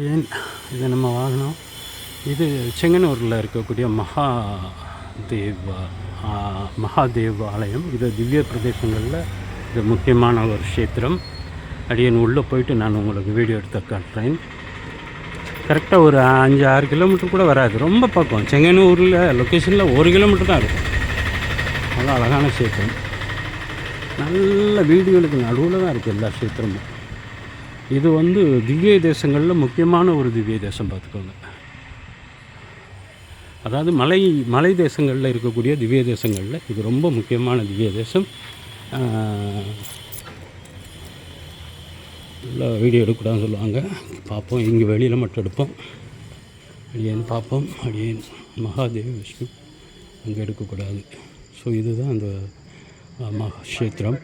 ஏன் இதை நம்ம வாங்கினோம். இது செங்கனூரில் இருக்கக்கூடிய மகாதேவ் ஆலயம். இது திவ்ய பிரதேசங்களில் இது முக்கியமான ஒரு க்ஷேத்திரம். அடியன் உள்ளே போயிட்டு நான் உங்களுக்கு வீடியோ எடுத்து காட்டுறேன். கரெக்டாக ஒரு 5-6 கிலோமீட்டர் கூட வராது, ரொம்ப பக்கம். செங்கனூரில் லொக்கேஷனில் 1 கிலோமீட்டர் தான் இருக்கும். நல்லா அழகான க்ஷேத்திரம், நல்ல வீடுகளுக்கு நடுவில் தான் இருக்குது எல்லா க்ஷேத்திரமும். இது திவ்ய தேசங்களில் முக்கியமான ஒரு திவ்ய தேசம் பார்த்துக்கோங்க. அதாவது மலை தேசங்களில் இருக்கக்கூடிய திவ்ய தேசங்களில் இது ரொம்ப முக்கியமான திவ்ய தேசம். நல்லா வீடியோ எடுக்கக்கூடாதுன்னு சொல்லுவாங்க. பார்ப்போம், இங்கே வெளியில் மட்டும் எடுப்போம். அடியேன் பார்ப்போம். அடியேன் மகாதேவ் விஷ்ணு அங்கே எடுக்கக்கூடாது. ஸோ இதுதான் அந்த மகாக்ஷேத்திரம்.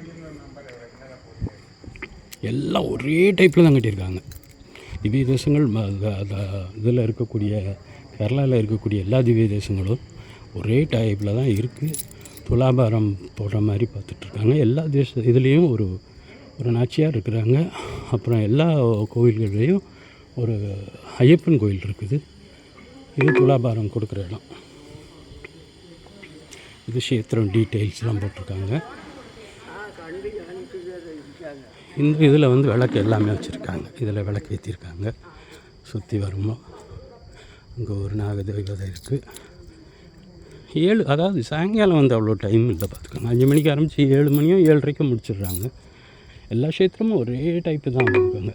எல்லாம் ஒரே டைப்பில் தான் கட்டியிருக்காங்க. திவ்ய தேசங்கள் இதில் இருக்கக்கூடிய கேரளாவில் இருக்கக்கூடிய எல்லா திவ்ய தேசங்களும் ஒரே டைப்பில் தான் இருக்குது. துலாபாரம் போடுற மாதிரி பார்த்துட்ருக்காங்க. எல்லா இதுலேயும் ஒரு நாச்சியார் இருக்கிறாங்க. அப்புறம் எல்லா கோவில்கள்லேயும் ஒரு ஐயப்பன் கோயில் இருக்குது. இது துலாபாரம் கொடுக்குற இடம். இது க்ஷேத்திரம் டீட்டெயில்ஸ்லாம் போட்டிருக்காங்க. இந்த இதில் விளக்கு எல்லாமே வச்சுருக்காங்க. இதில் விளக்கு ஏற்றிருக்காங்க. சுற்றி வரும்போது அங்கே ஒரு நாகதேவதை இருக்குது. 7 அதாவது சாயங்காலம் அவ்வளோ டைம் இல்லை பார்த்துக்கோங்க. 5 மணிக்கு ஆரம்பித்து 7 மணியோ 7:30 முடிச்சிடுறாங்க. எல்லா க்ஷேத்திரமும் ஒரே டைப்பு தான் பார்த்துக்கோங்க.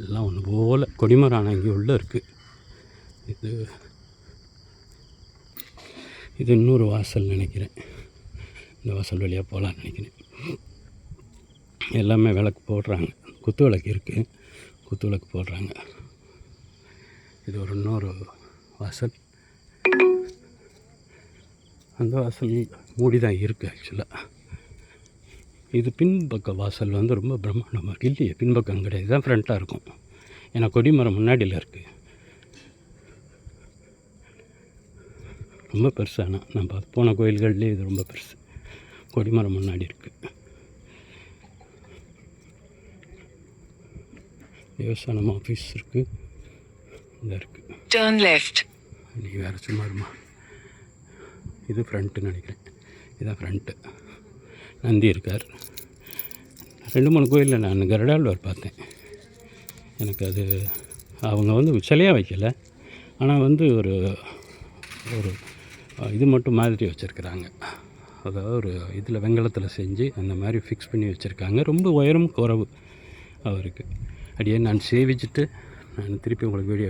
எல்லாம் ஒன்று போல். கொடிமரம் இங்கே உள்ளே இருக்குது. இது இன்னொரு வாசல் நினைக்கிறேன். இந்த வாசல் வழியாக போகலான்னு நினைக்கிறேன். எல்லாமே விளக்கு போடுறாங்க. குத்து விளக்கு இருக்குது, குத்து விளக்கு போடுறாங்க. இது இன்னொரு வாசல். அந்த வாசல் மூடி தான் இருக்குது ஆக்சுவலாக. இது பின்பக்க வாசல் ரொம்ப பிரம்மாண்டமாக இல்லையே. பின்பக்கம் கிடையாது, தான் ஃப்ரண்ட்டாக இருக்கும். ஏன்னா கொடிமரம் முன்னாடியில் இருக்குது. ரொம்ப பெருசானா நான் போன கோயில்கள்லேயே இது ரொம்ப பெருசு. கொடிமரம் முன்னாடி இருக்குது. தேவஸ்தானம் ஆஃபீஸ் இருக்குது. இந்த இருக்குது. Turn left. நீ வேறு சும்மா இருமா. இது ஃப்ரண்ட்டுன்னு நினைக்கிறேன். இதுதான் ஃப்ரண்ட்டு. நந்தி இருக்கார். 2-3 கோயிலில் நான் கருடாழ்வார் பார்த்தேன். எனக்கு அது அவங்க சிலையாக வைக்கலை, ஆனால் ஒரு இது மட்டும் மாதிரி வச்சுருக்குறாங்க. அதாவது ஒரு இதில் வெங்கலத்தில் செஞ்சு அந்த மாதிரி ஃபிக்ஸ் பண்ணி வச்சுருக்காங்க. ரொம்ப உயரம் குறைவு அவருக்கு. அப்படியே நான் சேவிச்சுட்டு நான் திருப்பி உங்களுக்கு வீடியோ